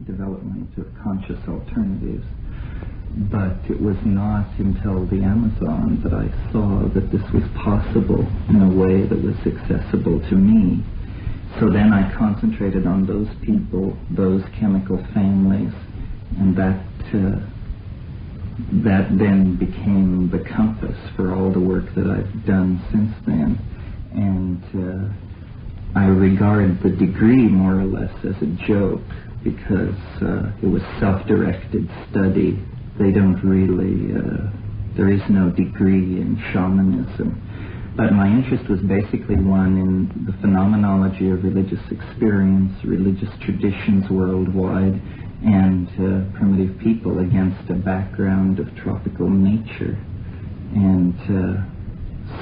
development of conscious alternatives. But it was not until the Amazon that I saw that this was possible in a way that was accessible to me. So then I concentrated on those people, those chemical families, and that then became the compass for all the work that I've done since then. And I regard the degree more or less as a joke, because it was self-directed study. They don't really, there is no degree in shamanism. But my interest was basically one in the phenomenology of religious experience, religious traditions worldwide, and primitive people against a background of tropical nature. And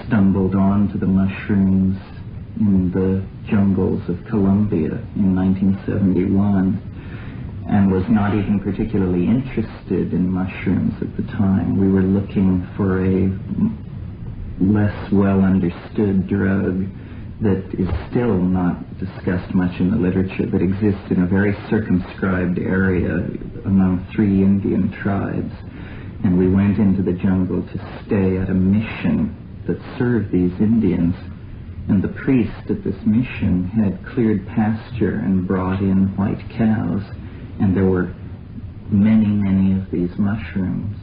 stumbled onto the mushrooms in the jungles of Colombia in 1971. And was not even particularly interested in mushrooms at the time. We were looking for a less well understood drug that is still not discussed much in the literature, that exists in a very circumscribed area among 3 Indian tribes. And we went into the jungle to stay at a mission that served these Indians. And the priest at this mission had cleared pasture and brought in white cows. And there were many, many of these mushrooms.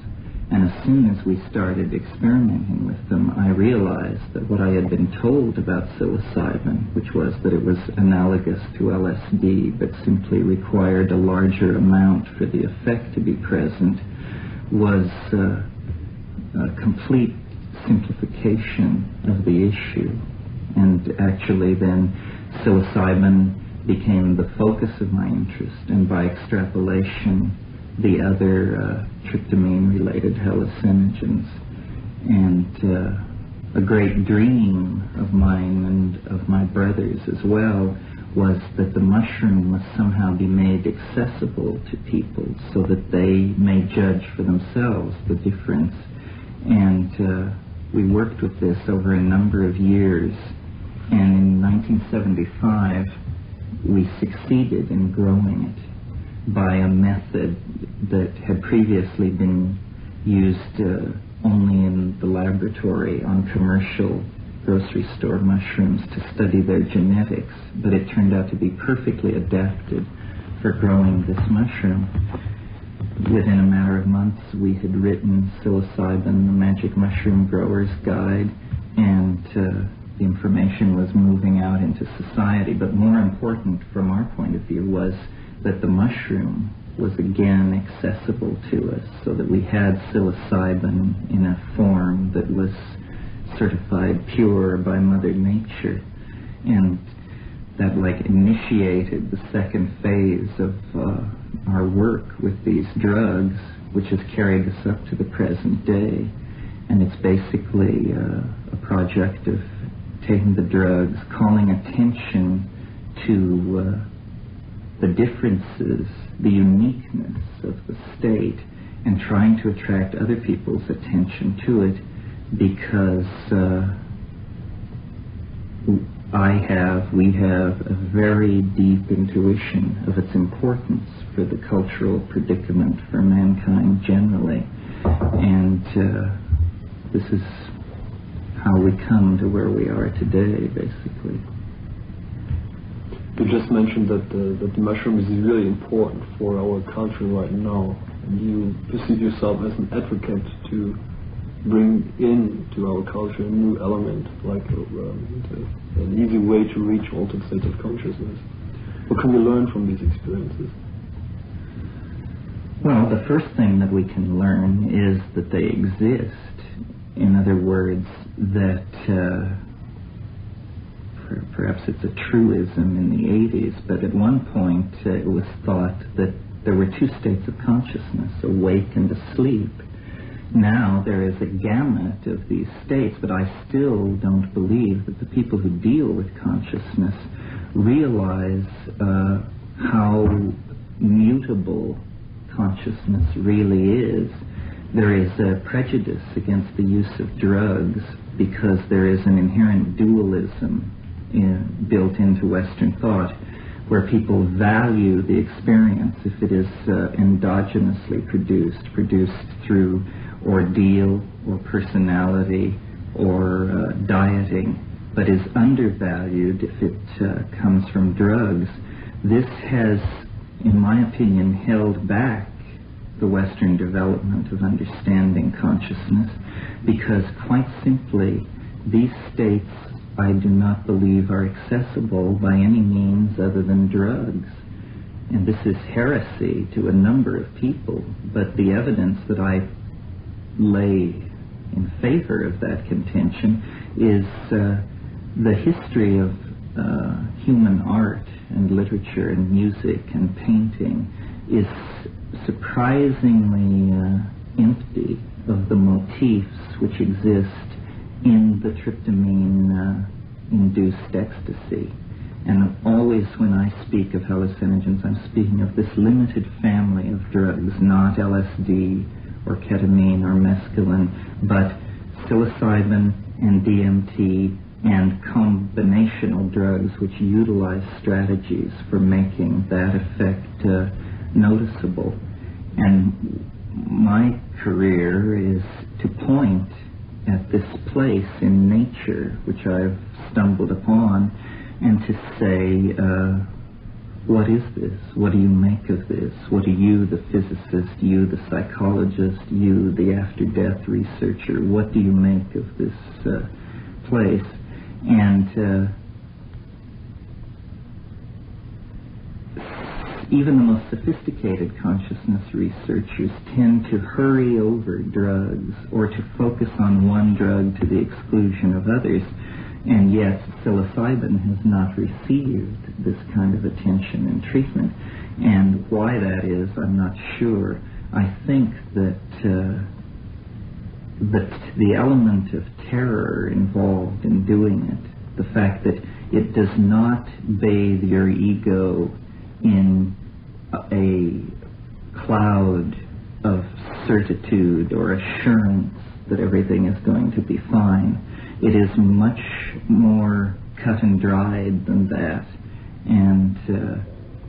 And as soon as we started experimenting with them, I realized that what I had been told about psilocybin, which was that it was analogous to LSD, but simply required a larger amount for the effect to be present, was a complete simplification of the issue. And actually then psilocybin became the focus of my interest, and by extrapolation the other tryptamine-related hallucinogens. And a great dream of mine and of my brothers as well was that the mushroom must somehow be made accessible to people so that they may judge for themselves the difference. And we worked with this over a number of years, and in 1975 we succeeded in growing it by a method that had previously been used only in the laboratory on commercial grocery store mushrooms to study their genetics, but it turned out to be perfectly adapted for growing this mushroom. Within a matter of months we had written Psilocybin, the Magic Mushroom Grower's Guide, and the information was moving out into society. But more important from our point of view was that the mushroom was again accessible to us, so that we had psilocybin in a form that was certified pure by Mother Nature. And that initiated the second phase of our work with these drugs, which has carried us up to the present day. And it's basically a project of taking the drugs, calling attention to the differences, the uniqueness of the state, and trying to attract other people's attention to it, because we have a very deep intuition of its importance for the cultural predicament for mankind generally. And this is how we come to where we are today, basically. You just mentioned that the mushroom is really important for our culture right now, and you perceive yourself as an advocate to bring into our culture a new element, like an easy way to reach altered states of consciousness. What can we learn from these experiences? Well, the first thing that we can learn is that they exist. In other words, that perhaps it's a truism in the 80s, but at one point it was thought that there were 2 states of consciousness, awake and asleep. Now there is a gamut of these states, but I still don't believe that the people who deal with consciousness realize how mutable consciousness really is. There is a prejudice against the use of drugs because there is an inherent dualism built into Western thought. where people value the experience if it is endogenously produced through ordeal or personality or dieting, but is undervalued if it comes from drugs. This has, in my opinion, held back the Western development of understanding consciousness, because quite simply, these states I do not believe are accessible by any means other than drugs. And this is heresy to a number of people, but the evidence that I lay in favor of that contention is the history of human art and literature and music and painting is surprisingly empty of the motifs which exist in the tryptamine-induced ecstasy. And always when I speak of hallucinogens, I'm speaking of this limited family of drugs, not LSD or ketamine or mescaline, but psilocybin and DMT and combinational drugs which utilize strategies for making that effect noticeable. And my career is to point at this place in nature which I've stumbled upon and to say, what is this? What do you make of this? What do you, the physicist, you, the psychologist, you, the after-death researcher, what do you make of this place? And even the most sophisticated consciousness researchers tend to hurry over drugs or to focus on one drug to the exclusion of others. And yet, psilocybin has not received this kind of attention and treatment. And why that is, I'm not sure. I think that the element of terror involved in doing it, the fact that it does not bathe your ego in a cloud of certitude or assurance that everything is going to be fine. It is much more cut and dried than that, and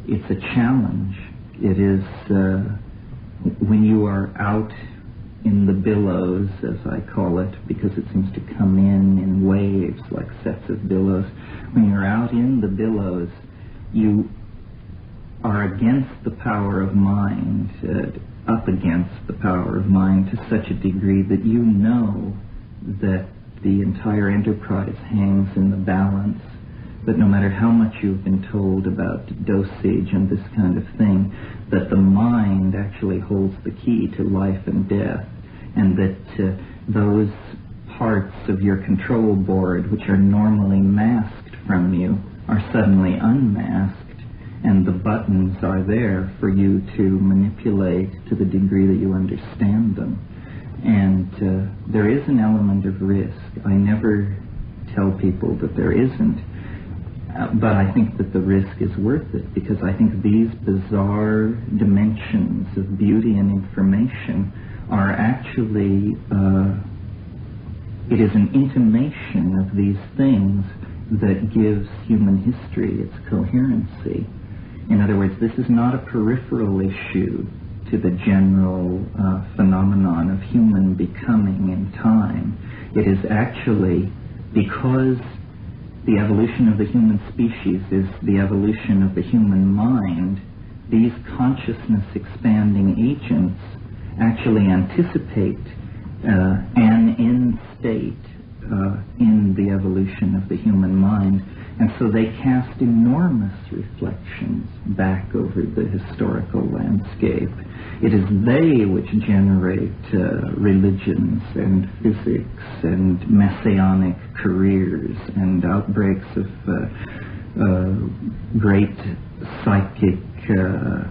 it's a challenge. It is when you are out in the billows, as I call it, because it seems to come in waves like sets of billows. When you're out in the billows, you are against the power of mind, up against the power of mind to such a degree that you know that the entire enterprise hangs in the balance, that no matter how much you've been told about dosage and this kind of thing, that the mind actually holds the key to life and death, and that those parts of your control board which are normally masked from you are suddenly unmasked, and the buttons are there for you to manipulate to the degree that you understand them. And there is an element of risk. I never tell people that there isn't, but I think that the risk is worth it, because I think these bizarre dimensions of beauty and information are actually, it is an intimation of these things that gives human history its coherency. In other words, this is not a peripheral issue to the general phenomenon of human becoming in time. It is actually, because the evolution of the human species is the evolution of the human mind, these consciousness expanding agents actually anticipate an end state in the evolution of the human mind, and so they cast enormous reflections back over the historical landscape. It is they which generate religions and physics and messianic careers and outbreaks of great psychic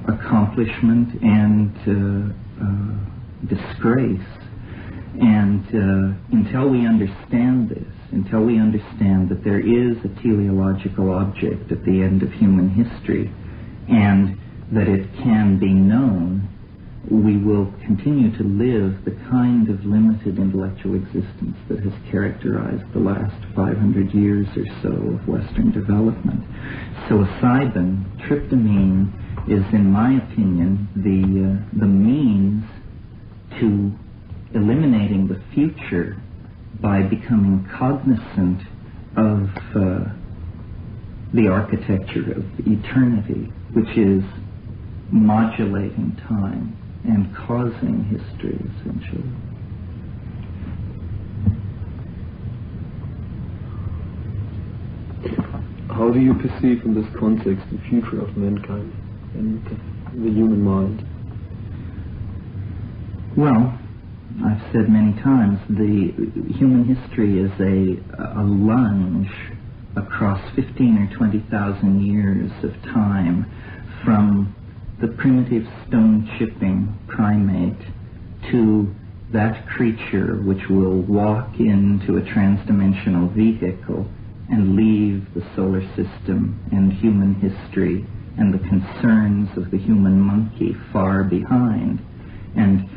accomplishment and disgrace. And until we understand this, until we understand that there is a teleological object at the end of human history, and that it can be known, we will continue to live the kind of limited intellectual existence that has characterized the last 500 years or so of Western development. Psilocybin, tryptamine, is, in my opinion, the means to eliminating the future by becoming cognizant of the architecture of eternity, which is modulating time and causing history, essentially. How do you perceive in this context the future of mankind and the human mind? Well, I've said many times, the human history is a lunge across 15 or 20,000 years of time, from the primitive stone-chipping primate to that creature which will walk into a transdimensional vehicle and leave the solar system and human history and the concerns of the human monkey far behind. And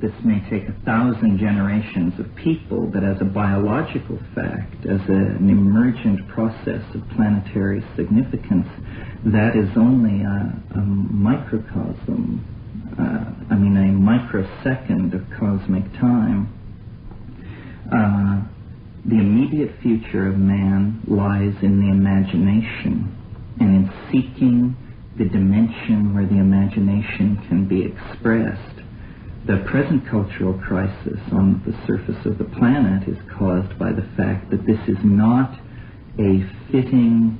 this may take 1,000 generations of people, but as a biological fact, as an emergent process of planetary significance, that is only a microcosm, a microsecond of cosmic time. The immediate future of man lies in the imagination, and in seeking the dimension where the imagination can be expressed. The present cultural crisis on the surface of the planet is caused by the fact that this is not a fitting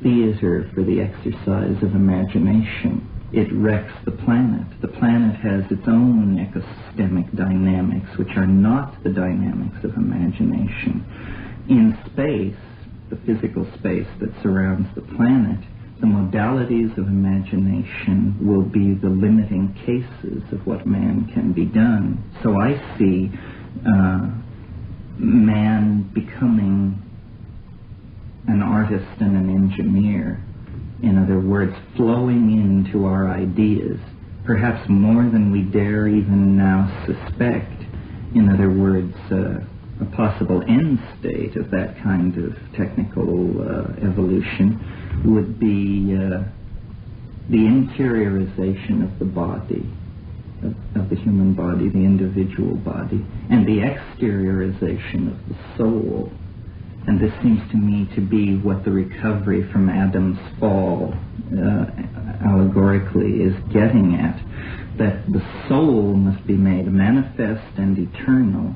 theater for the exercise of imagination. It wrecks the planet. The planet has its own ecosystemic dynamics, which are not the dynamics of imagination. In space, the physical space that surrounds the planet, the modalities of imagination will be the limiting cases of what man can be done. So I see man becoming an artist and an engineer. In other words, flowing into our ideas, perhaps more than we dare even now suspect. In other words, a possible end state of that kind of technical evolution would be the interiorization of the body, of the human body, the individual body, and the exteriorization of the soul. And this seems to me to be what the recovery from Adam's fall allegorically is getting at, that the soul must be made manifest and eternal,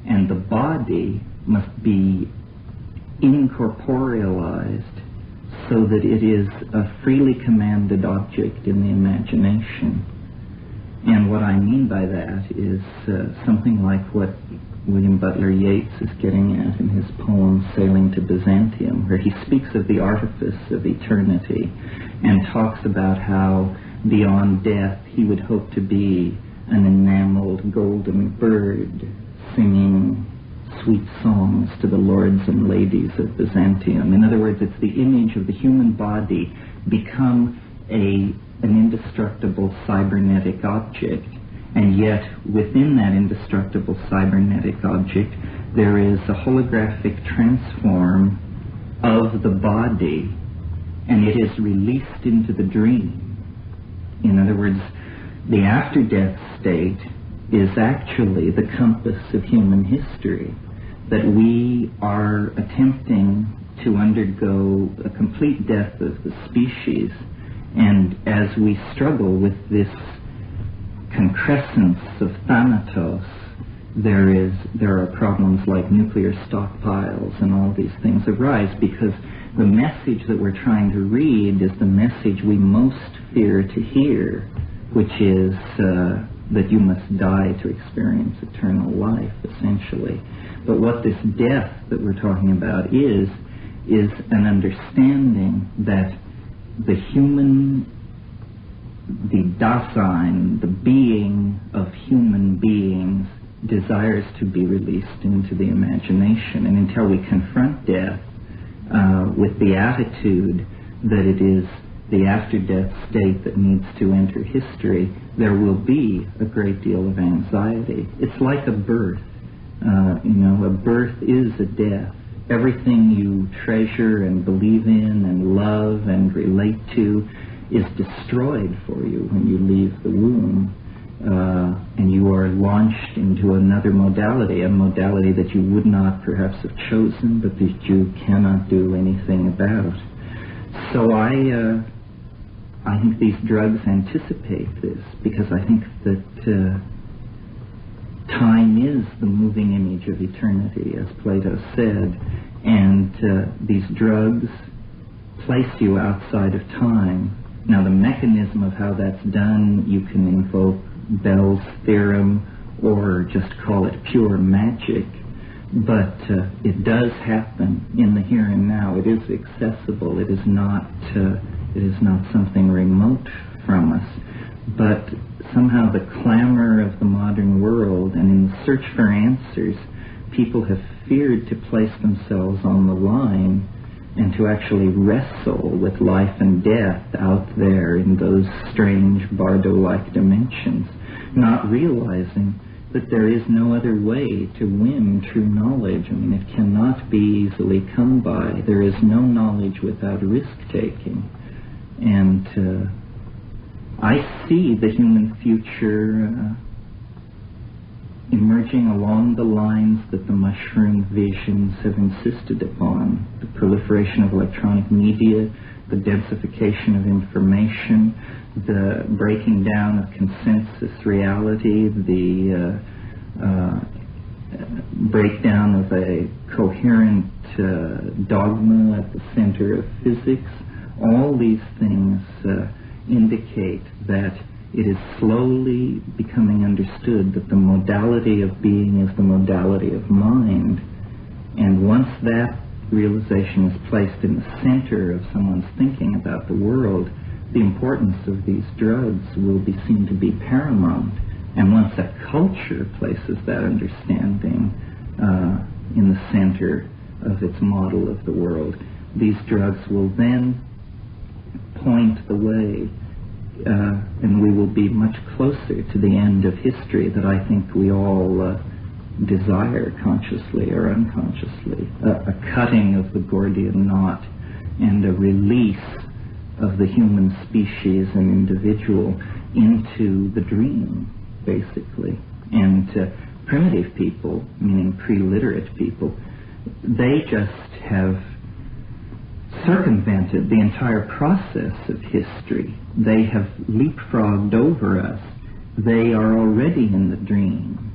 and the body must be incorporealized so that it is a freely commanded object in the imagination. And what I mean by that is something like what William Butler Yeats is getting at in his poem Sailing to Byzantium, where he speaks of the artifice of eternity and talks about how beyond death he would hope to be an enameled golden bird singing sweet songs to the lords and ladies of Byzantium. In other words, it's the image of the human body become an indestructible cybernetic object, and yet within that indestructible cybernetic object there is a holographic transform of the body, and it is released into the dream. In other words, the after-death state is actually the compass of human history, that we are attempting to undergo a complete death of the species, and as we struggle with this concrescence of thanatos, there are problems like nuclear stockpiles, and all these things arise because the message that we're trying to read is the message we most fear to hear, which is that you must die to experience eternal life, essentially. But what this death that we're talking about is an understanding that the human, the Dasein, the being of human beings, desires to be released into the imagination. And until we confront death with the attitude that it is the after-death state that needs to enter history, there will be a great deal of anxiety. It's like a birth. A birth is a death. Everything you treasure and believe in and love and relate to is destroyed for you when you leave the womb. And you are launched into another modality, a modality that you would not perhaps have chosen, but that you cannot do anything about. So I think these drugs anticipate this, because I think that time is the moving image of eternity, as Plato said, and these drugs place you outside of time. Now, the mechanism of how that's done, you can invoke Bell's theorem or just call it pure magic, but it does happen in the here and now. It is accessible. It is not something remote from us. But somehow the clamor of the modern world, and in the search for answers, people have feared to place themselves on the line and to actually wrestle with life and death out there in those strange Bardo-like dimensions, not realizing that there is no other way to win true knowledge. I mean, it cannot be easily come by. There is no knowledge without risk-taking. And I see the human future emerging along the lines that the mushroom visions have insisted upon. The proliferation of electronic media, the densification of information, the breaking down of consensus reality, the breakdown of a coherent dogma at the center of physics. All these things indicate that it is slowly becoming understood that the modality of being is the modality of mind. And once that realization is placed in the center of someone's thinking about the world, the importance of these drugs will be seen to be paramount. And once a culture places that understanding in the center of its model of the world, these drugs will then point the way, and we will be much closer to the end of history that I think we all desire, consciously or unconsciously. A cutting of the Gordian knot and a release of the human species and individual into the dream, basically. And primitive people, meaning pre-literate people, they just have circumvented the entire process of history. They have leapfrogged over us. They are already in the dream.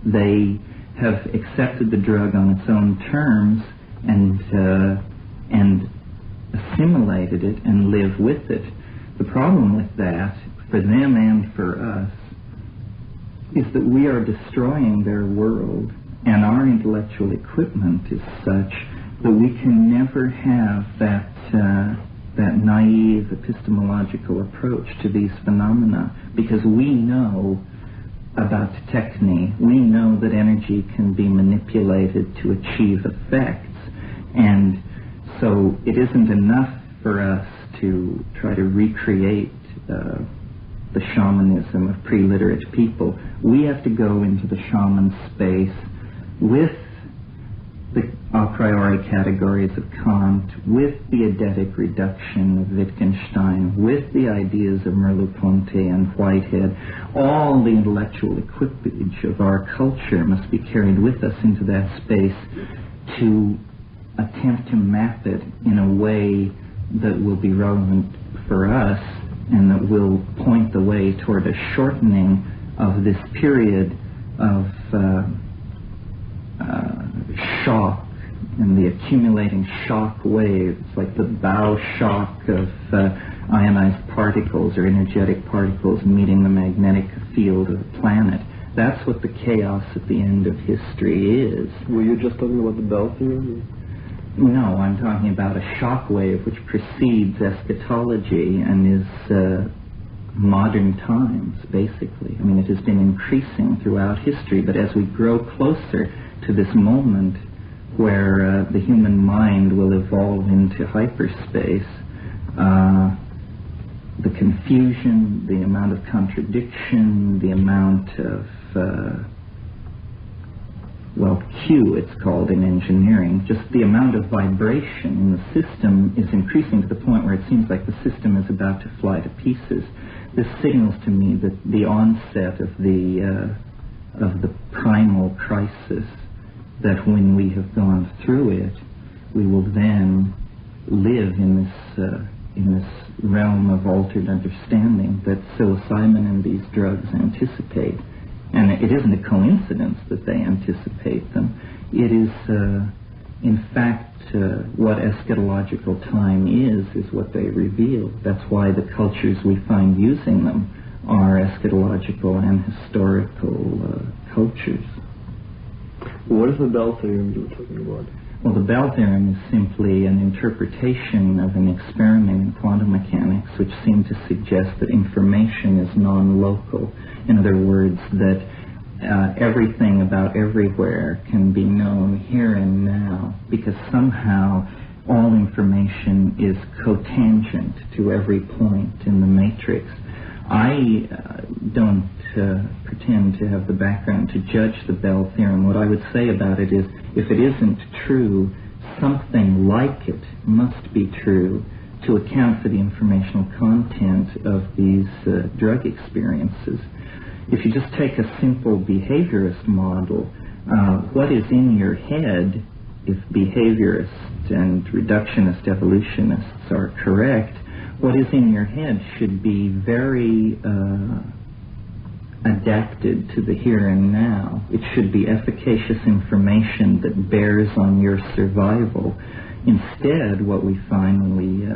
They have accepted the drug on its own terms and assimilated it and live with it. The problem with that, for them and for us, is that we are destroying their world, and our intellectual equipment is such that we can never have that naive epistemological approach to these phenomena, because we know about techne. We know that energy can be manipulated to achieve effects, and so it isn't enough for us to try to recreate the shamanism of pre-literate people. We have to go into the shaman space with the a priori categories of Kant, with the eidetic reduction of Wittgenstein, with the ideas of Merleau-Ponty and Whitehead. All the intellectual equipage of our culture must be carried with us into that space to attempt to map it in a way that will be relevant for us and that will point the way toward a shortening of this period of shock and the accumulating shock waves, like the bow shock of ionized particles or energetic particles meeting the magnetic field of the planet. That's what the chaos at the end of history is. Were you just talking about the Bell theory? No, I'm talking about a shock wave which precedes eschatology and is modern times, basically. I mean, it has been increasing throughout history, but as we grow closer to this moment where the human mind will evolve into hyperspace, the confusion, the amount of contradiction, the amount of, Q it's called in engineering, just the amount of vibration in the system is increasing to the point where it seems like the system is about to fly to pieces. This signals to me that the onset of the primal crisis, that when we have gone through it, we will then live in this realm of altered understanding that psilocybin and these drugs anticipate. And it isn't a coincidence that they anticipate them. It is, in fact, what eschatological time is what they reveal. That's why the cultures we find using them are eschatological and historical cultures. What is the Bell theorem you were talking about? Well, the Bell theorem is simply an interpretation of an experiment in quantum mechanics which seemed to suggest that information is non-local. In other words, that everything about everywhere can be known here and now, because somehow all information is cotangent to every point in the matrix. I don't pretend to have the background to judge the Bell theorem. What I would say about it is, if it isn't true, something like it must be true to account for the informational content of these drug experiences. If you just take a simple behaviorist model, what is in your head, if behaviorists and reductionist evolutionists are correct, what is in your head should be very adapted to the here and now. It should be efficacious information that bears on your survival. Instead, what we find when we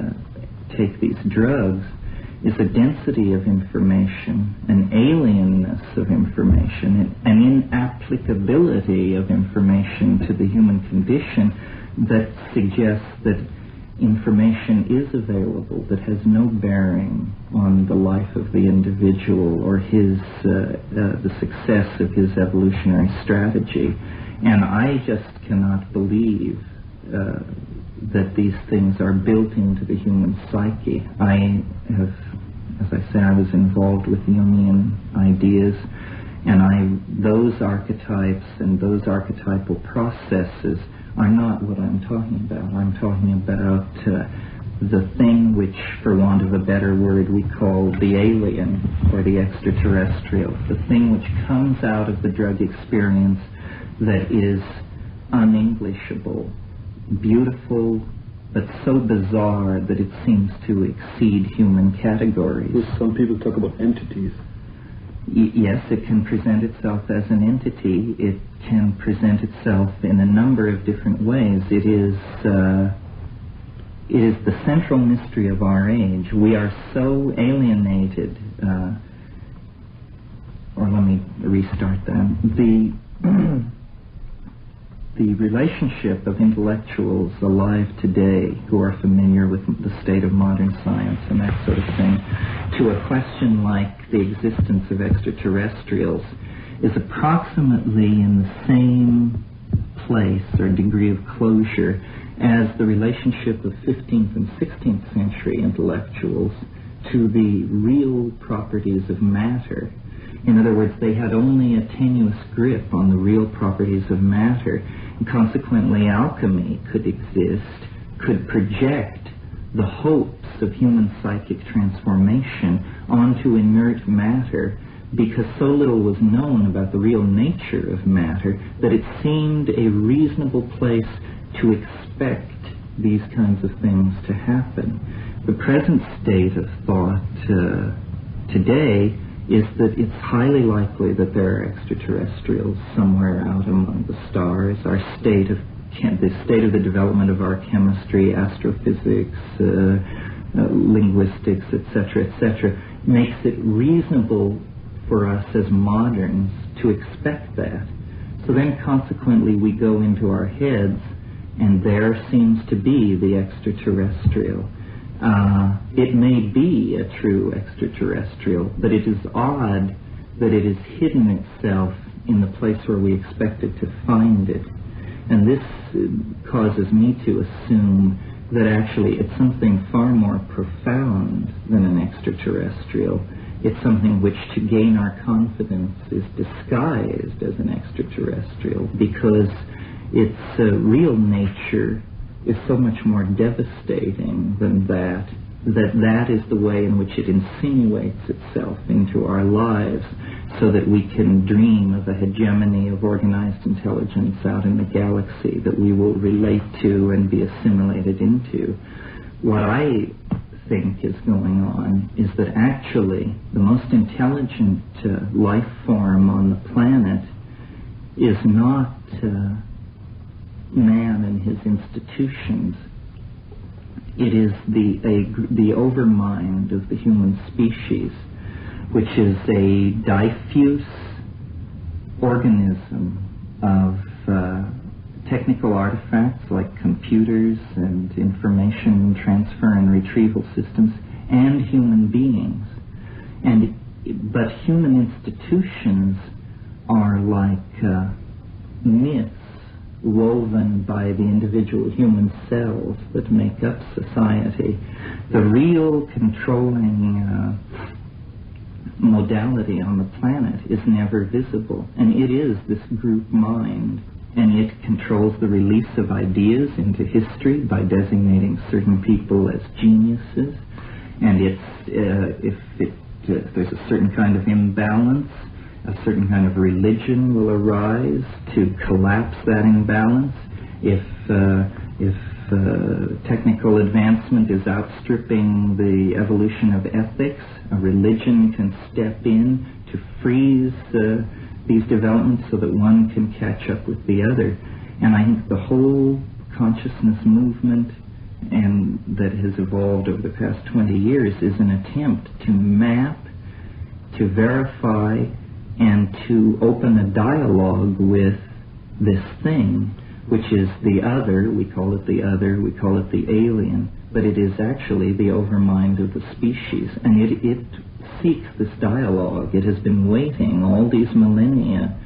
take these drugs is a density of information, an alienness of information, an inapplicability of information to the human condition that suggests that information is available that has no bearing on the life of the individual or his the success of his evolutionary strategy. And I just cannot believe that these things are built into the human psyche. I have, as I say, I was involved with Jungian ideas, and those archetypes and those archetypal processes are not what I'm talking about. I'm talking about the thing which, for want of a better word, we call the alien or the extraterrestrial, the thing which comes out of the drug experience that is un-Englishable, beautiful, but so bizarre that it seems to exceed human categories. Some people talk about entities. Yes, it can present itself as an entity. It can present itself in a number of different ways. It is the central mystery of our age. We are so alienated, or let me restart that. The relationship of intellectuals alive today who are familiar with the state of modern science and that sort of thing to a question like the existence of extraterrestrials is approximately in the same place or degree of closure as the relationship of 15th and 16th century intellectuals to the real properties of matter. In other words, they had only a tenuous grip on the real properties of matter. And consequently, alchemy could exist, could project the hopes of human psychic transformation onto inert matter, because so little was known about the real nature of matter that it seemed a reasonable place to expect these kinds of things to happen. The present state of thought today is that it's highly likely that there are extraterrestrials somewhere out among the stars. Our state of the development of our chemistry, astrophysics, linguistics, etc., makes it reasonable for us as moderns to expect that. So then consequently we go into our heads, and there seems to be the extraterrestrial. It may be a true extraterrestrial, but it is odd that it has hidden itself in the place where we expected to find it. And this causes me to assume that actually it's something far more profound than an extraterrestrial. It's something which, to gain our confidence, is disguised as an extraterrestrial, because its real nature is so much more devastating than that is the way in which it insinuates itself into our lives, so that we can dream of a hegemony of organized intelligence out in the galaxy that we will relate to and be assimilated into. What I think is going on is that actually the most intelligent life form on the planet is not man and his institutions. It is the overmind of the human species, which is a diffuse organism of technical artifacts like computers and information transfer and retrieval systems, and human beings. But human institutions are like myths woven by the individual human cells that make up society. The real controlling modality on the planet is never visible, and it is this group mind, and it controls the release of ideas into history by designating certain people as geniuses, and if there's a certain kind of imbalance, a certain kind of religion will arise to collapse that imbalance. If technical advancement is outstripping the evolution of ethics, a religion can step in to freeze these developments so that one can catch up with the other. And I think the whole consciousness movement and that has evolved over the past 20 years is an attempt to map, to verify, and to open a dialogue with this thing, which is the other. We call it the other, we call it the alien, but it is actually the overmind of the species, and it seeks this dialogue. It has been waiting all these millennia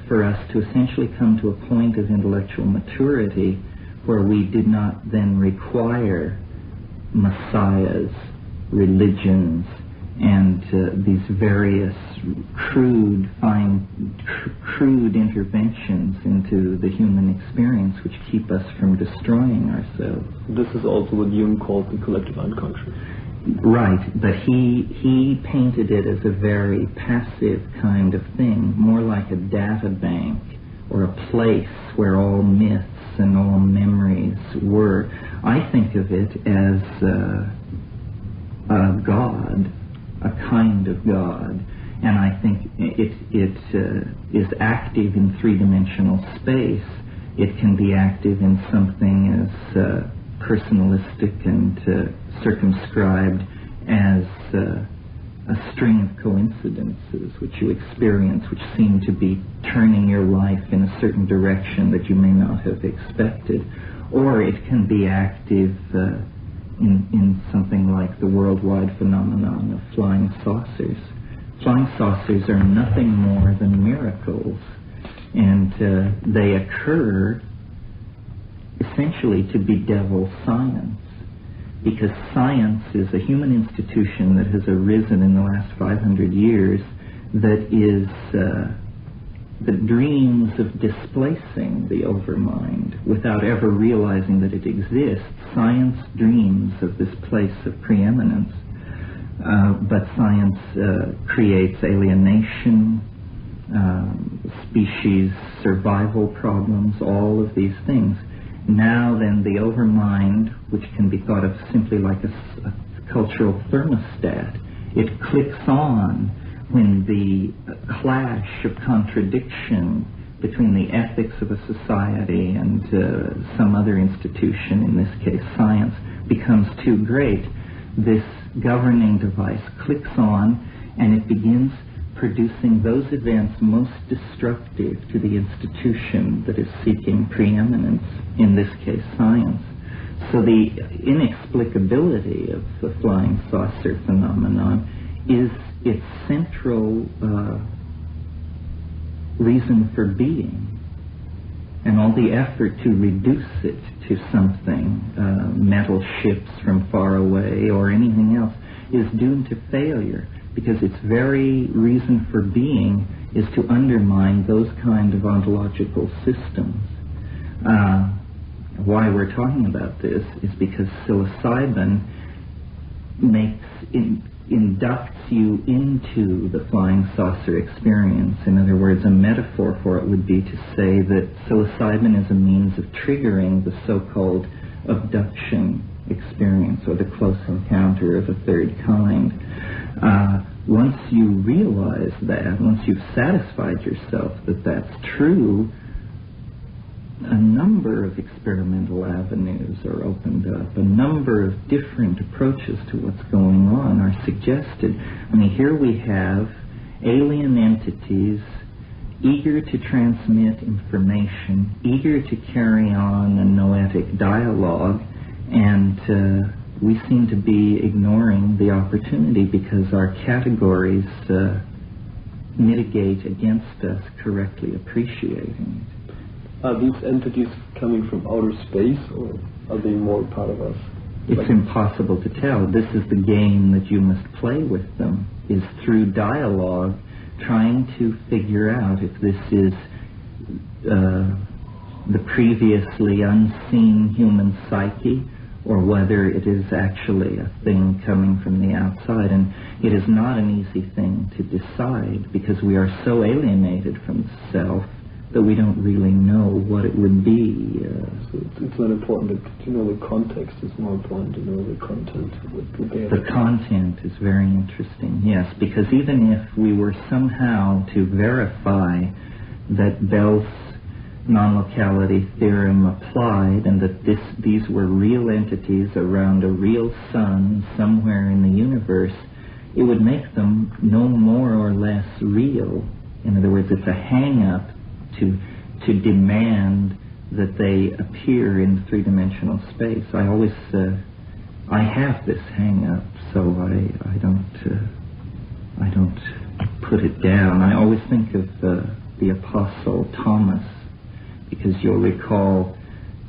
for us to essentially come to a point of intellectual maturity where we did not then require messiahs, religions, and these various crude interventions into the human experience which keep us from destroying ourselves. This is also what Jung called the collective unconscious. Right, but he painted it as a very passive kind of thing, more like a data bank or a place where all myths and all memories were. I think of it as a God, a kind of God, and I think it is active in three-dimensional space. It can be active in something as personalistic and circumscribed as a string of coincidences which you experience, which seem to be turning your life in a certain direction that you may not have expected. Or it can be active in something like the worldwide phenomenon of flying saucers. Flying saucers are nothing more than miracles, and they occur essentially to bedevil science, because science is a human institution that has arisen in the last 500 years that dreams of displacing the overmind without ever realizing that it exists. Science dreams of this place of preeminence, but science creates alienation, species survival problems, all of these things. Now then, the overmind, which can be thought of simply like a cultural thermostat, it clicks on when the clash of contradiction between the ethics of a society and some other institution, in this case science, becomes too great. This governing device clicks on, and it begins producing those events most destructive to the institution that is seeking preeminence, in this case science. So the inexplicability of the flying saucer phenomenon is its central reason for being, and all the effort to reduce it to something, metal ships from far away or anything else, is doomed to failure, because its very reason for being is to undermine those kind of ontological systems. Why we're talking about this is because psilocybin inducts you into the flying saucer experience. In other words, a metaphor for it would be to say that psilocybin is a means of triggering the so-called abduction experience, or the close encounter of a third kind. Once you realize that, once you've satisfied yourself that that's true, a number of experimental avenues are opened up. A number of different approaches to what's going on are suggested. I mean, here we have alien entities eager to transmit information, eager to carry on a noetic dialogue, and we seem to be ignoring the opportunity because our categories mitigate against us correctly appreciating it. Are these entities coming from outer space, or are they more part of us? It's impossible to tell. This is the game that you must play with them, is through dialogue, trying to figure out if this is the previously unseen human psyche, or whether it is actually a thing coming from the outside. And it is not an easy thing to decide, because we are so alienated from the self that we don't really know what it would be. So it's not important to know the context, it's more important to know the content. The content is very interesting, yes, because even if we were somehow to verify that Bell's non-locality theorem applied, and that these were real entities around a real sun somewhere in the universe, it would make them no more or less real. In other words, it's a hang-up to demand that they appear in three-dimensional space. I have this hang-up, so I don't put it down. I always think of the Apostle Thomas, because you'll recall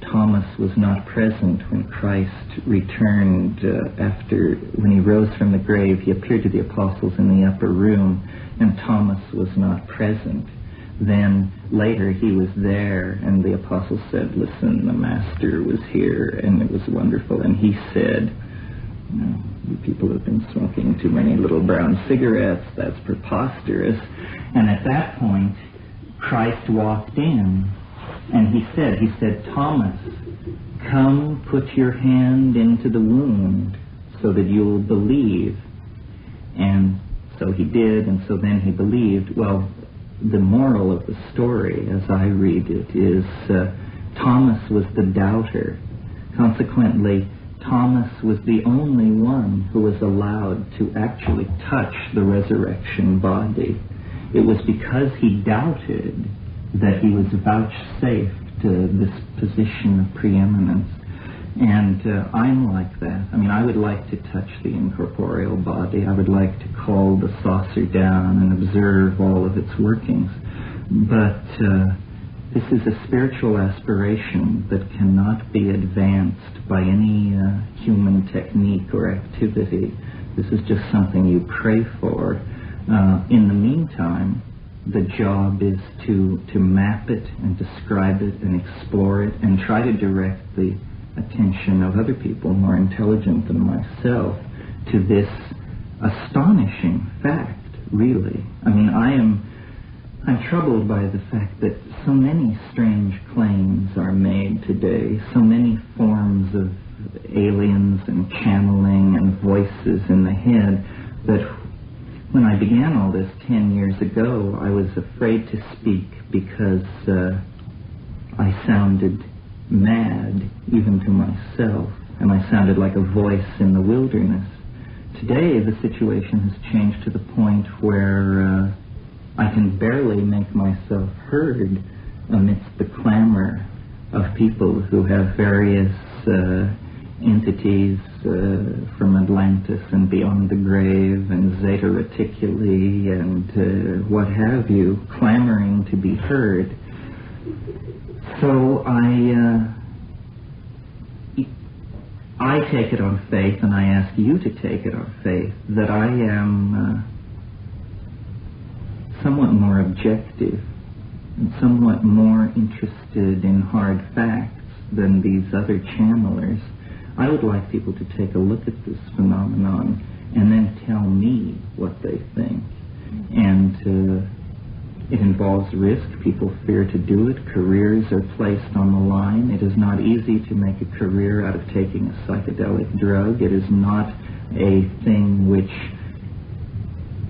Thomas was not present when Christ returned when he rose from the grave. He appeared to the apostles in the upper room, and Thomas was not present. Then later he was there, and the apostle said, "Listen, the master was here, and it was wonderful." And he said, "You people have been smoking too many little brown cigarettes. That's preposterous." And at that point, Christ walked in, and he said, "Thomas, come put your hand into the wound so that you'll believe." And so he did, and so then he believed. Well, the moral of the story, as I read it, is Thomas was the doubter. Consequently, Thomas was the only one who was allowed to actually touch the resurrection body. It was because he doubted that he was vouchsafed this position of preeminence. And I'm like that. I mean, I would like to touch the incorporeal body. I would like to call the saucer down and observe all of its workings. But this is a spiritual aspiration that cannot be advanced by any human technique or activity. This is just something you pray for. In the meantime, the job is to map it and describe it and explore it and try to direct the attention of other people more intelligent than myself to this astonishing fact, really. I mean, I'm troubled by the fact that so many strange claims are made today, so many forms of aliens and channeling and voices in the head, that when I began all this 10 years ago, I was afraid to speak because I sounded mad, even to myself, and I sounded like a voice in the wilderness. Today, the situation has changed to the point where I can barely make myself heard amidst the clamor of people who have various entities from Atlantis and beyond the grave and Zeta Reticuli and what have you, clamoring to be heard. I take it on faith, and I ask you to take it on faith, that I am somewhat more objective and somewhat more interested in hard facts than these other channelers. I would like people to take a look at this phenomenon and then tell me what they think. And it involves risk. People fear to do it. Careers are placed on the line. It is not easy to make a career out of taking a psychedelic drug. It is not a thing which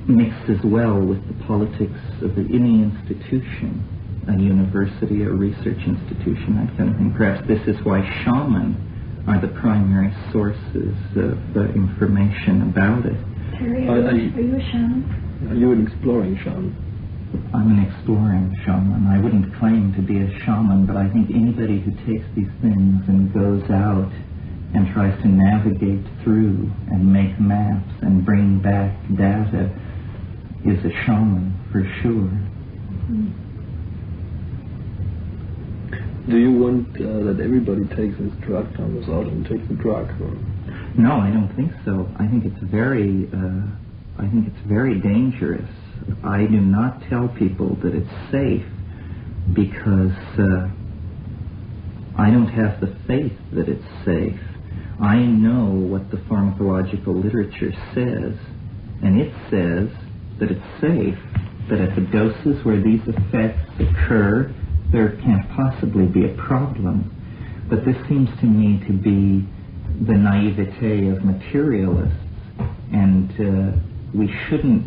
mixes well with the politics of any institution, a university, a research institution, that kind of thing. Perhaps this is why shaman are the primary sources of information about it. Terry, are you a shaman? Are you an exploring shaman? I'm an exploring shaman. I wouldn't claim to be a shaman, but I think anybody who takes these things and goes out and tries to navigate through and make maps and bring back data is a shaman for sure. Do you want that everybody takes this drug, comes out and takes the drug? Or? No, I don't think so. I think it's very dangerous. I do not tell people that it's safe because I don't have the faith that it's safe. I know what the pharmacological literature says, and it says that it's safe, that at the doses where these effects occur, there can't possibly be a problem. But this seems to me to be the naivete of materialists, and we shouldn't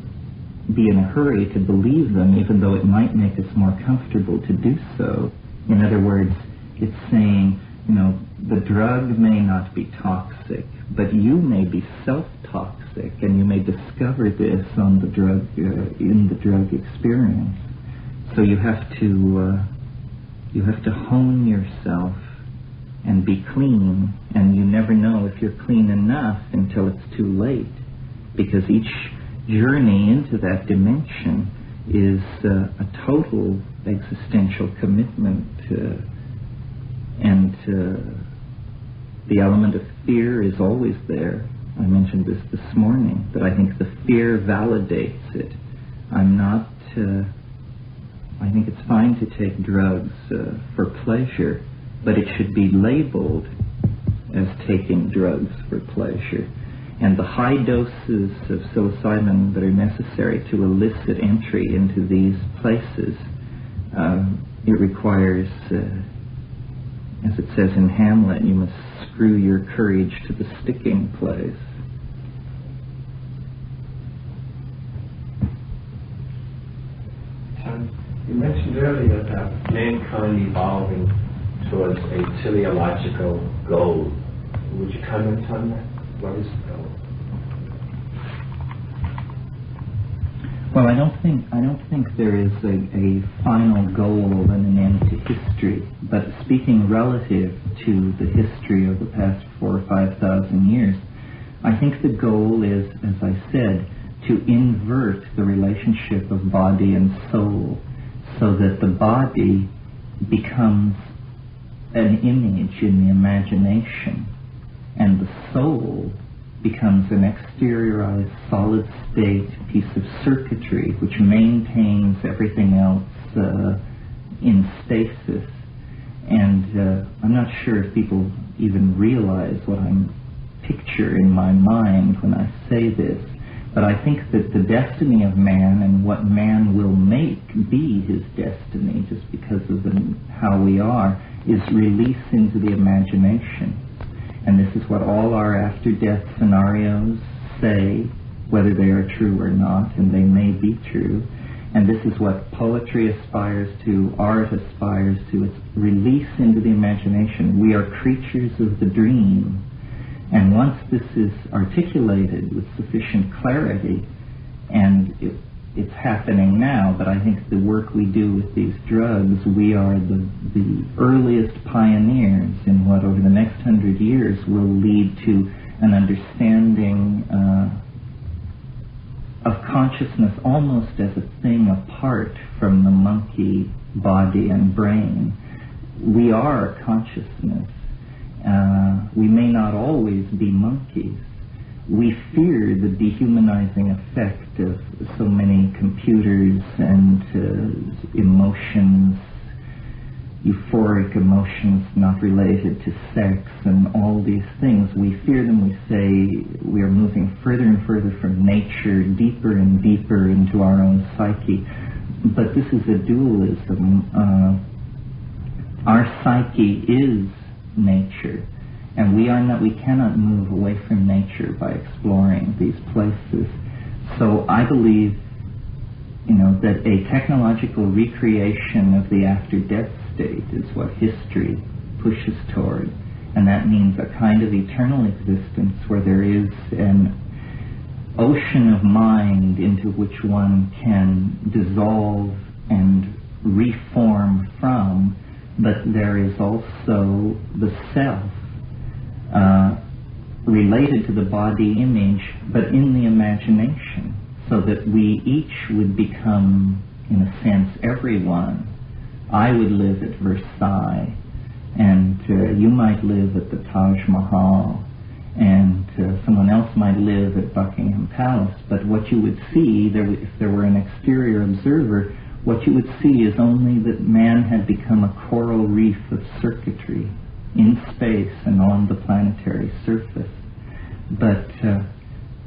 be in a hurry to believe them, even though it might make us more comfortable to do so. In other words, it's saying, the drug may not be toxic, but you may be self-toxic, and you may discover this on the drug in the drug experience. So you have to hone yourself and be clean, and you never know if you're clean enough until it's too late, because each journey into that dimension is a total existential commitment, and the element of fear is always there. I mentioned this morning, that I think the fear validates it. I think it's fine to take drugs for pleasure, but it should be labeled as taking drugs for pleasure. And the high doses of psilocybin that are necessary to elicit entry into these places, it requires, as it says in Hamlet, you must screw your courage to the sticking place. You mentioned earlier about mankind evolving towards a teleological goal. Would you comment on that? What is the goal? Well, I don't think there is a final goal and an end to history. But speaking relative to the history of the past 4,000 or 5,000 years, I think the goal is, as I said, to invert the relationship of body and soul, so that the body becomes an image in the imagination, and the soul becomes an exteriorized, solid-state piece of circuitry which maintains everything else in stasis. And I'm not sure if people even realize what I'm picture in my mind when I say this, but I think that the destiny of man and what man will make be his destiny, just because of how we are, is release into the imagination. And this is what all our after-death scenarios say, whether they are true or not, and they may be true. And this is what poetry aspires to, art aspires to. It's release into the imagination. We are creatures of the dream. And once this is articulated with sufficient clarity, and it's happening now, but I think the work we do with these drugs, we are the earliest pioneers in what over the next 100 years will lead to an understanding of consciousness almost as a thing apart from the monkey body and brain. We are consciousness, We may not always be monkeys. We fear the dehumanizing effect of so many computers and emotions, euphoric emotions not related to sex and all these things. We fear them. We say we are moving further and further from nature, deeper and deeper into our own psyche. But this is a dualism. Our psyche is nature, and we cannot move away from nature by exploring these places. So I believe, that a technological recreation of the after-death state is what history pushes toward, and that means a kind of eternal existence where there is an ocean of mind into which one can dissolve and reform from, but there is also the self, related to the body image, but in the imagination, so that we each would become, in a sense, everyone. I would live at Versailles, and you might live at the Taj Mahal, and someone else might live at Buckingham Palace. But what you would see, if there were an exterior observer, what you would see is only that man had become a coral reef of circuitry in space and on the planetary surface. But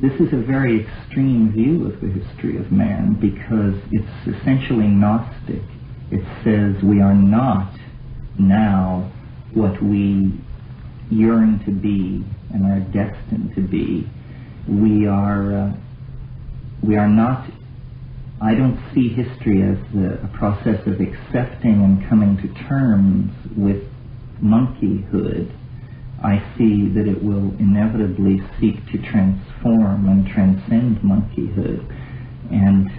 this is a very extreme view of the history of man, because it's essentially Gnostic. It says we are not now what we yearn to be and are destined to be. We are not. I don't see history as a process of accepting and coming to terms with monkeyhood. I see that it will inevitably seek to transform and transcend monkeyhood. And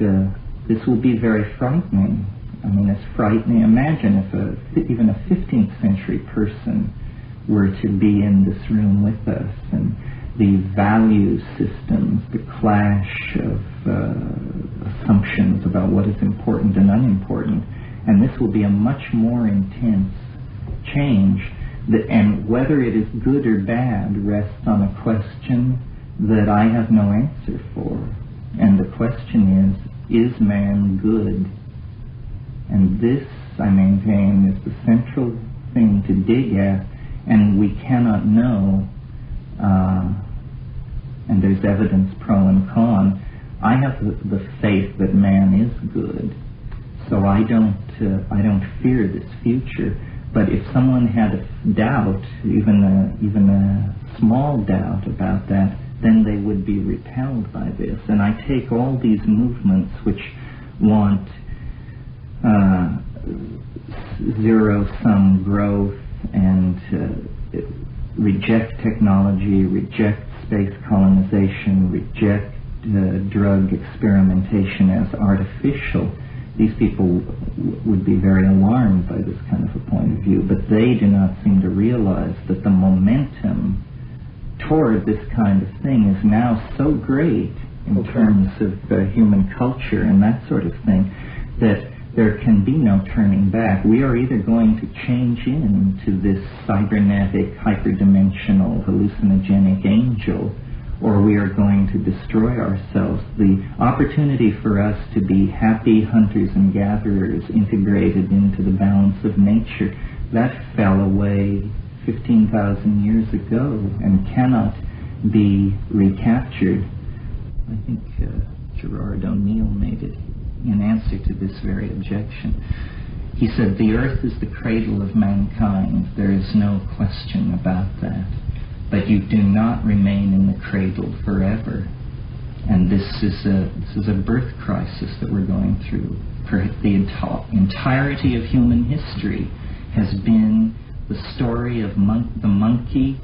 this will be very frightening. I mean, it's frightening. Imagine if even a 15th century person were to be in this room with us, and the value systems, the clash of assumptions about what is important and unimportant. And this will be a much more intense change, and whether it is good or bad rests on a question that I have no answer for. And the question is man good? And this, I maintain, is the central thing to dig at, and we cannot know, and there's evidence pro and con. I have the faith that man is good, so I don't fear this future. But if someone had a doubt, even a small doubt about that, then they would be repelled by this. And I take all these movements which want zero-sum growth and reject technology, reject space colonization, reject drug experimentation as artificial. These people would be very alarmed by this kind of a point of view, but they do not seem to realize that the momentum toward this kind of thing is now so great in terms of human culture and that sort of thing, that there can be no turning back. We are either going to change into this cybernetic, hyperdimensional, hallucinogenic angel, or we are going to destroy ourselves. The opportunity for us to be happy hunters and gatherers integrated into the balance of nature, that fell away 15,000 years ago and cannot be recaptured. I think Gerard O'Neill made it in answer to this very objection. He said, the earth is the cradle of mankind. There is no question about that. But you do not remain in the cradle forever. And this is a birth crisis that we're going through. For the entirety of human history has been the story of the monkey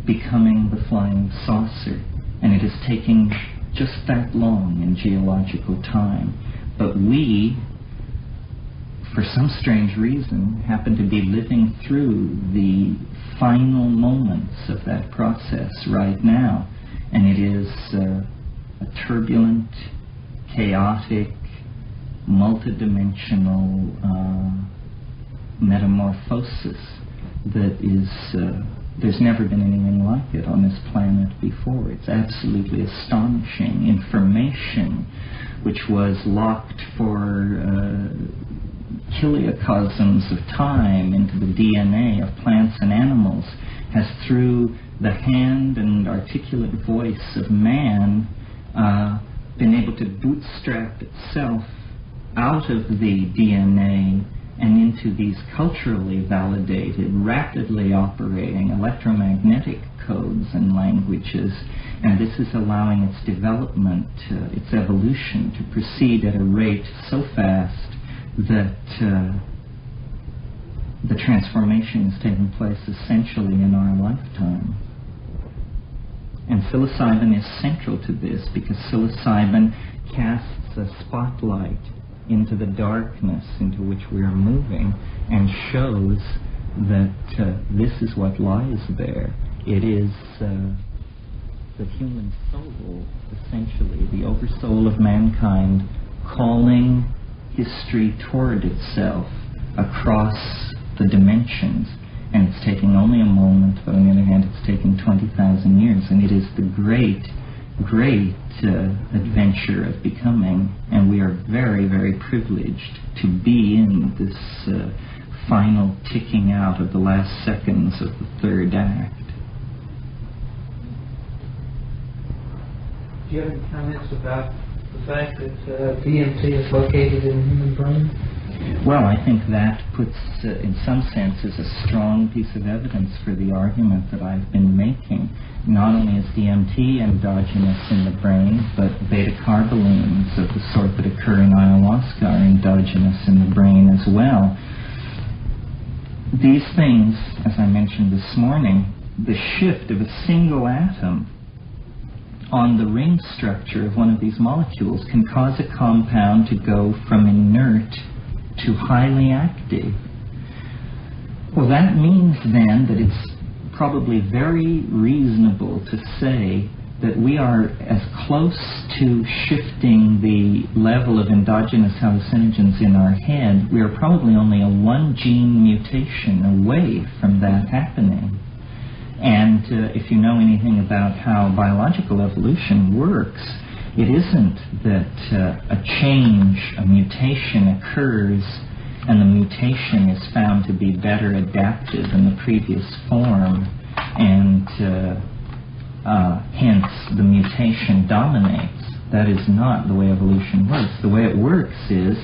becoming the flying saucer. And it is taking just that long in geological time. But we, for some strange reason, happen to be living through the final moments of that process right now. And it is a turbulent, chaotic, multidimensional metamorphosis that is there's never been anything like it on this planet before. It's absolutely astonishing. Information which was locked for kilocosms of time into the DNA of plants and animals has, through the hand and articulate voice of man, been able to bootstrap itself out of the DNA and into these culturally validated, rapidly operating electromagnetic codes and languages. And this is allowing its development, its evolution, to proceed at a rate so fast that the transformation is taking place essentially in our lifetime. And psilocybin is central to this, because psilocybin casts a spotlight into the darkness into which we are moving and shows that this is what lies there. It is the human soul, essentially, the oversoul of mankind, calling history toward itself across the dimensions. And it's taking only a moment, but on the other hand, it's taking 20,000 years. And it is the great adventure of becoming, and we are very, very privileged to be in this final ticking out of the last seconds of the third act. Do you have any comments about the fact that DMT is located in the human brain? Well, I think that puts, in some senses, a strong piece of evidence for the argument that I've been making. Not only is DMT endogenous in the brain, but beta-carbolines of the sort that occur in ayahuasca are endogenous in the brain as well. These things, as I mentioned this morning, the shift of a single atom on the ring structure of one of these molecules can cause a compound to go from inert to highly active. Well, that means then that it's probably very reasonable to say that we are as close to shifting the level of endogenous hallucinogens in our head. We are probably only a one-gene mutation away from that happening. And if you know anything about how biological evolution works, it isn't that a change, a mutation occurs, and the mutation is found to be better adapted than the previous form, and hence the mutation dominates. That is not the way evolution works. The way it works is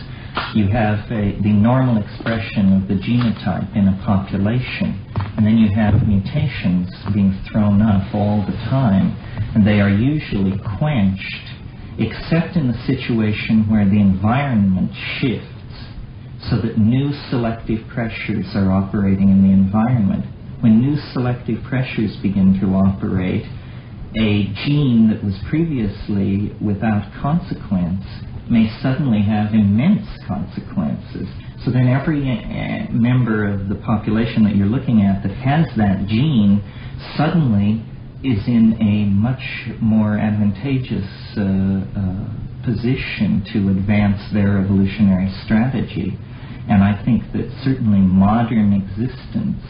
you have the normal expression of the genotype in a population, and then you have mutations being thrown up all the time, and they are usually quenched, except in the situation where the environment shifts so that new selective pressures are operating in the environment. When new selective pressures begin to operate, a gene that was previously without consequence may suddenly have immense consequences. So then every member of the population that you're looking at that has that gene suddenly is in a much more advantageous position to advance their evolutionary strategy. And I think that certainly modern existence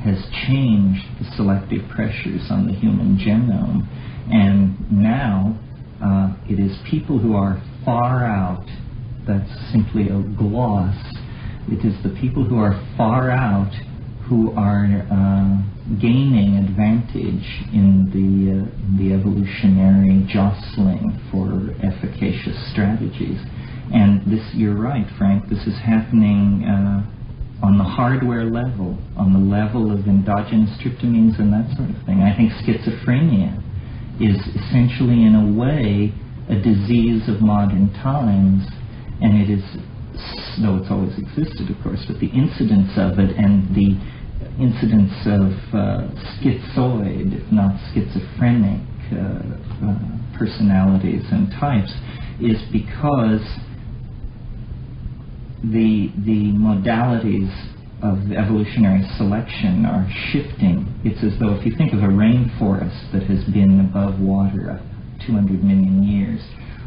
has changed the selective pressures on the human genome. And now it is people who are far out, that's simply a gloss, it is the people who are far out who are gaining advantage in the evolutionary jostling for efficacious strategies. And this, you're right, Frank, this is happening on the hardware level, on the level of endogenous tryptamines and that sort of thing. I think schizophrenia is essentially, in a way, a disease of modern times, and it is, though it's always existed, of course, but the incidence of it and the incidence of schizoid, if not schizophrenic, personalities and types is because the modalities of evolutionary selection are shifting. It's as though if you think of a rainforest that has been above water 200 million years,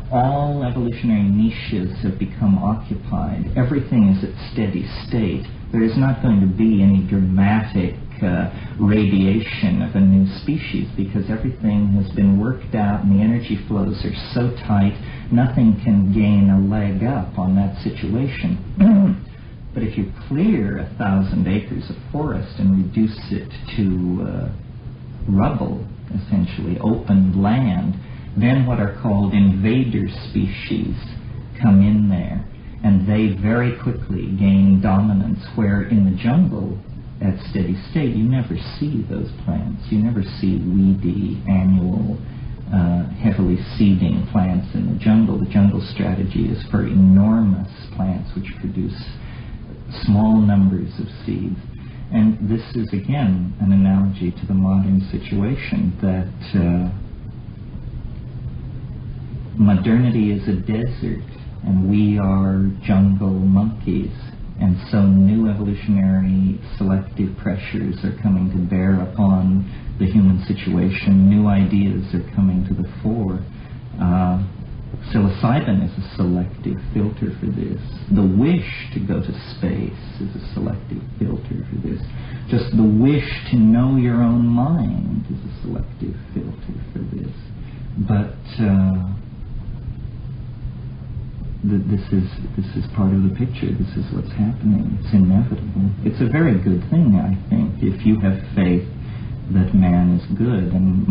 all evolutionary niches have become occupied. Everything is at steady state. There is not going to be any dramatic radiation of a new species, because everything has been worked out and the energy flows are so tight, nothing can gain a leg up on that situation. But if you clear 1,000 acres of forest and reduce it to rubble, essentially open land, then what are called invader species come in there, and they very quickly gain dominance, where in the jungle at steady state you never see those plants. You never see weedy, annual, heavily seeding plants in the jungle. The jungle strategy is for enormous plants which produce small numbers of seeds. And this is again an analogy to the modern situation, that modernity is a desert and we are jungle monkeys, and so new evolutionary selective pressures are coming to bear upon the human situation. New ideas are coming to the fore. Psilocybin is a selective filter for this. The wish to go to space is a selective filter for this. Just the wish to know your own mind is a selective filter for this. But this is part of the picture. This is what's happening. It's inevitable. It's a very good thing, I think, if you have faith that man is good. And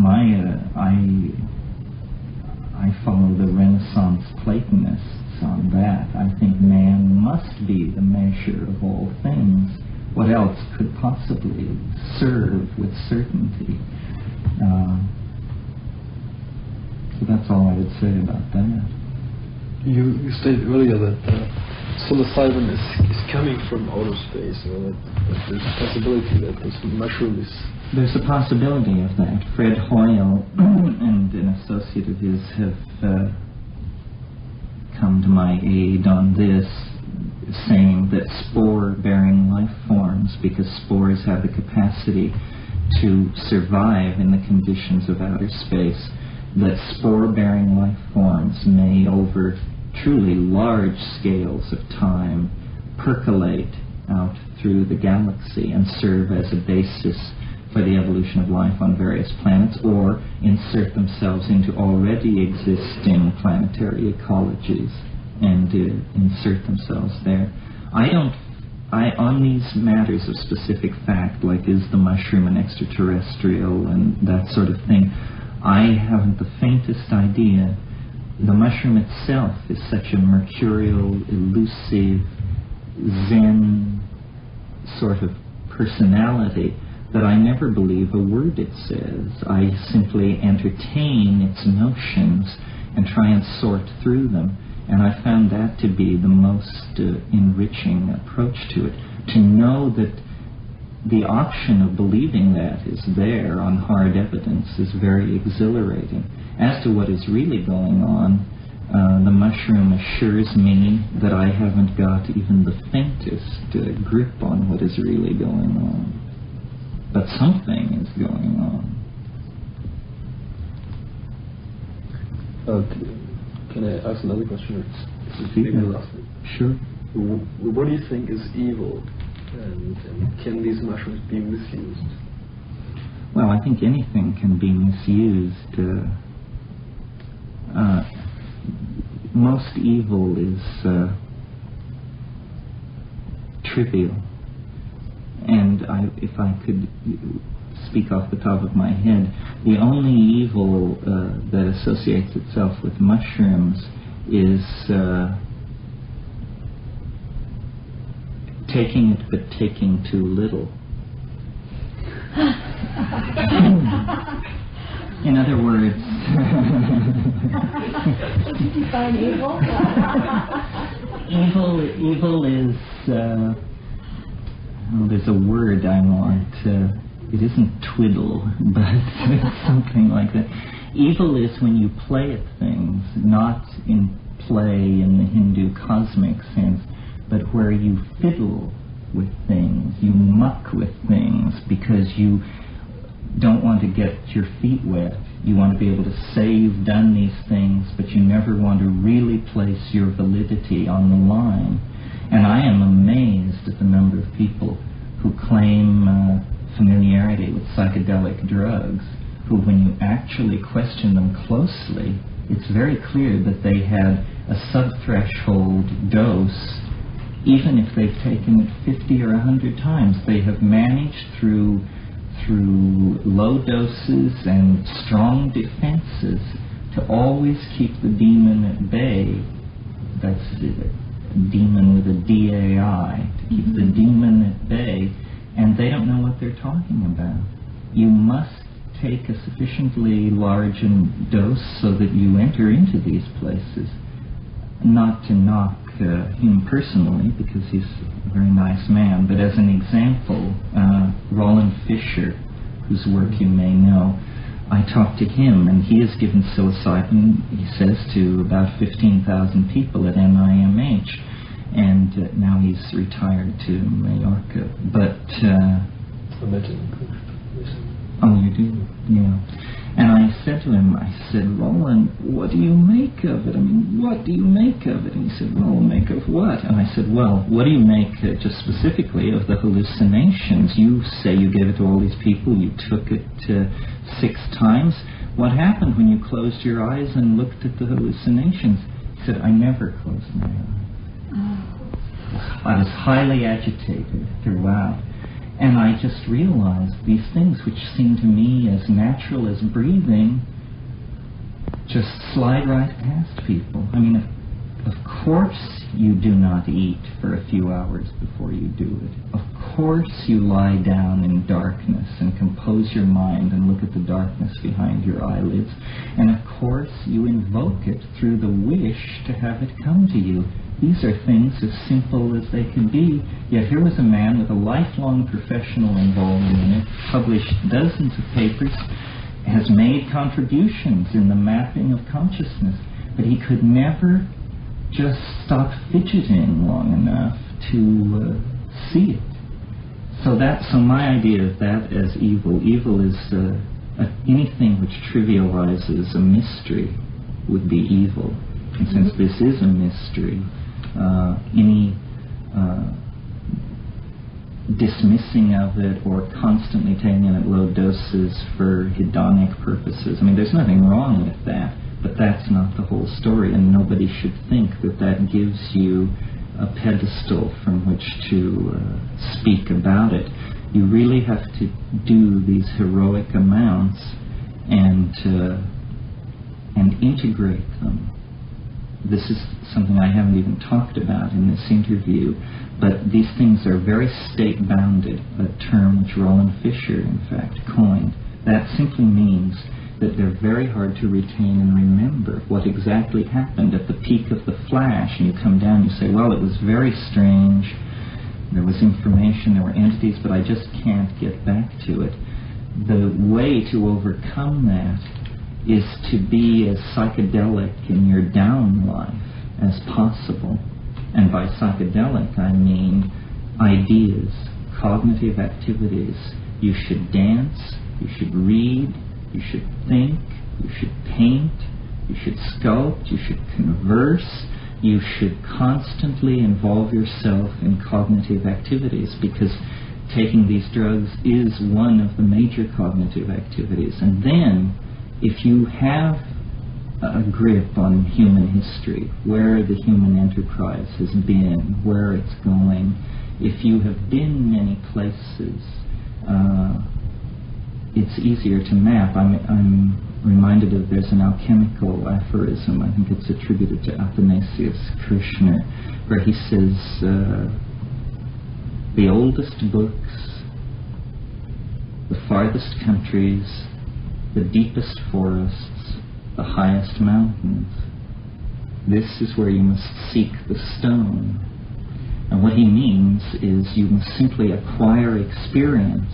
I follow the Renaissance Platonists on that. I think man must be the measure of all things. What else could possibly serve with certainty? So that's all I would say about that. You stated earlier that psilocybin is coming from outer space, or that there's a possibility that this mushroom is... There's a possibility of that. Fred Hoyle and an associate of his have come to my aid on this, saying that spore-bearing life forms, because spores have the capacity to survive in the conditions of outer space, that spore-bearing life forms may, over truly large scales of time, percolate out through the galaxy and serve as a basis for the evolution of life on various planets, or insert themselves into already existing planetary ecologies and insert themselves there. On these matters of specific fact, like is the mushroom an extraterrestrial and that sort of thing, I haven't the faintest idea. The mushroom itself is such a mercurial, elusive, Zen sort of personality that I never believe a word it says. I simply entertain its notions and try and sort through them. And I found that to be the most enriching approach to it. To know that the option of believing that is there on hard evidence is very exhilarating. As to what is really going on, the mushroom assures me that I haven't got even the faintest grip on what is really going on. But something is going on. Can I ask another question? Maybe the last one. Sure. What do you think is evil? And can these mushrooms be misused? Well, I think anything can be misused. Most evil is trivial. And if I could speak off the top of my head, the only evil that associates itself with mushrooms is taking it but taking too little. In other words... Did you define evil? Evil is... there's a word I want. It isn't twiddle, but it's something like that. Evil is when you play at things, not in play in the Hindu cosmic sense, but where you fiddle with things, you muck with things because you don't want to get your feet wet. You want to be able to say you've done these things, but you never want to really place your validity on the line. And I am amazed at the number of people who claim familiarity with psychedelic drugs, who, when you actually question them closely, it's very clear that they had a sub-threshold dose. Even if they've taken it 50 or 100 times, they have managed through low doses and strong defenses to always keep the demon at bay. That's it, demon with a D-A-I, to keep the demon at bay, and they don't know what they're talking about. You must take a sufficiently large dose so that you enter into these places. Not to knock him personally, because he's a very nice man, but as an example, Roland Fisher, whose work you may know, I talked to him, and he has given psilocybin, he says, to about 15,000 people at NIMH, and now he's retired to Mallorca. But oh, you do? Yeah. And I said to him, I said, Roland, what do you make of it? I mean, what do you make of it? And he said, well, make of what? And I said, well, what do you make just specifically of the hallucinations? You say you gave it to all these people, you took it 6 times. What happened when you closed your eyes and looked at the hallucinations? He said, I never closed my eyes. I was highly agitated throughout. And I just realized these things, which seem to me as natural as breathing, just slide right past people. I mean, of course you do not eat for a few hours before you do it. Of course you lie down in darkness and compose your mind and look at the darkness behind your eyelids. And of course you invoke it through the wish to have it come to you. These are things as simple as they can be, yet here was a man with a lifelong professional involvement in it, published dozens of papers, has made contributions in the mapping of consciousness, but he could never just stop fidgeting long enough to see it. So my idea of that as evil is anything which trivializes a mystery would be evil. And since this is a mystery, any dismissing of it or constantly taking it at low doses for hedonic purposes, I mean, there's nothing wrong with that, but that's not the whole story, and nobody should think that gives you a pedestal from which to speak about it. You really have to do these heroic amounts and integrate them. This is something I haven't even talked about in this interview, but these things are very state-bounded, a term which Roland Fisher, in fact, coined. That simply means that they're very hard to retain and remember what exactly happened at the peak of the flash, and you come down and you say, well, it was very strange, there was information, there were entities, but I just can't get back to it. The way to overcome that is to be as psychedelic in your down life as possible. And by psychedelic, I mean ideas, cognitive activities. You should dance, you should read, you should think, you should paint, you should sculpt, you should converse, you should constantly involve yourself in cognitive activities, because taking these drugs is one of the major cognitive activities. And then, if you have a grip on human history, where the human enterprise has been, where it's going, if you have been many places, it's easier to map. I'm reminded of, there's an alchemical aphorism, I think it's attributed to Athanasius Kirchner, where he says, the oldest books, the farthest countries, the deepest forests, the highest mountains. This is where you must seek the stone. And what he means is you must simply acquire experience,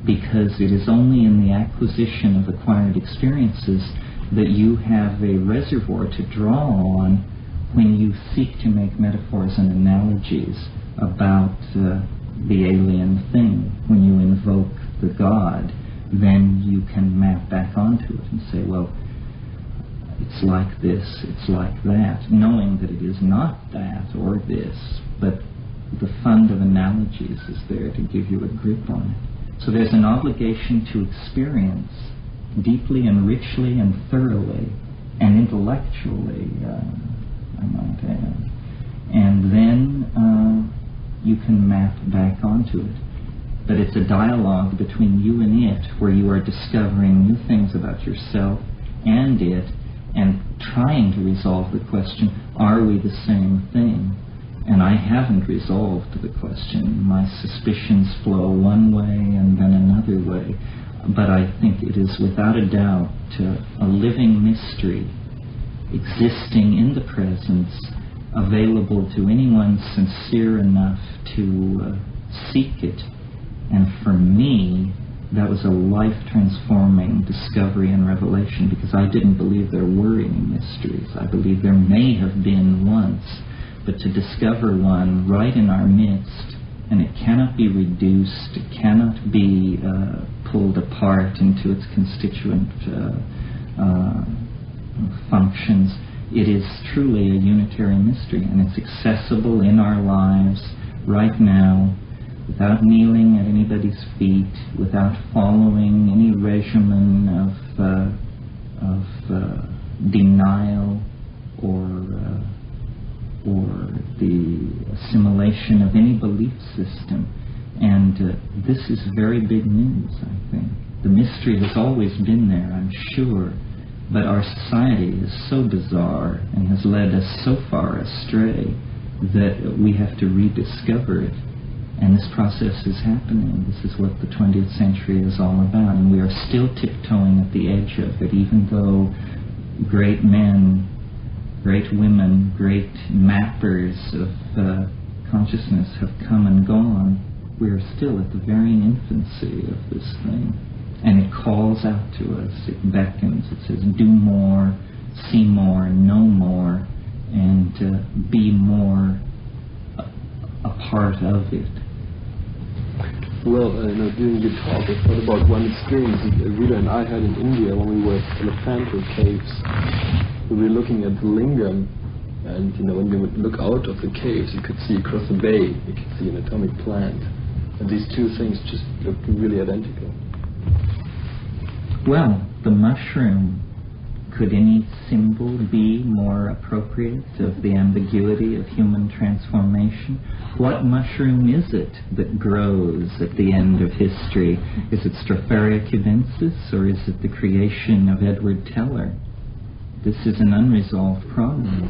because it is only in the acquisition of acquired experiences that you have a reservoir to draw on when you seek to make metaphors and analogies about the alien thing. When you invoke the God, then you can map back onto it and say, well, it's like this, it's like that, knowing that it is not that or this, but the fund of analogies is there to give you a grip on it. So there's an obligation to experience deeply and richly and thoroughly and intellectually, I might add. And then you can map back onto it. But it's a dialogue between you and it, where you are discovering new things about yourself and it, and trying to resolve the question, are we the same thing? And I haven't resolved the question. My suspicions flow one way and then another way. But I think it is without a doubt a living mystery existing in the presence, available to anyone sincere enough to seek it. And for me, that was a life-transforming discovery and revelation, because I didn't believe there were any mysteries. I believe there may have been once, but to discover one right in our midst, and it cannot be reduced, it cannot be pulled apart into its constituent functions. It is truly a unitary mystery, and it's accessible in our lives right now, without kneeling at anybody's feet, without following any regimen of denial or the assimilation of any belief system. And this is very big news, I think. The mystery has always been there, I'm sure, but our society is so bizarre and has led us so far astray that we have to rediscover it. And this process is happening. This is what the 20th century is all about. And we are still tiptoeing at the edge of it, even though great men, great women, great mappers of consciousness have come and gone. We are still at the very infancy of this thing. And it calls out to us. It beckons. It says, do more, see more, know more, and be more a part of it. Well, during your talk, I thought about one experience that Rita and I had in India when we were at Elephantine Caves. We were looking at the lingam, and when you would look out of the caves, you could see across the bay, you could see an atomic plant. And these two things just looked really identical. Well, the mushroom, could any symbol be more appropriate of the ambiguity of human transformation? What mushroom is it that grows at the end of history? Is it Stropharia cubensis, or is it the creation of Edward Teller? This is an unresolved problem.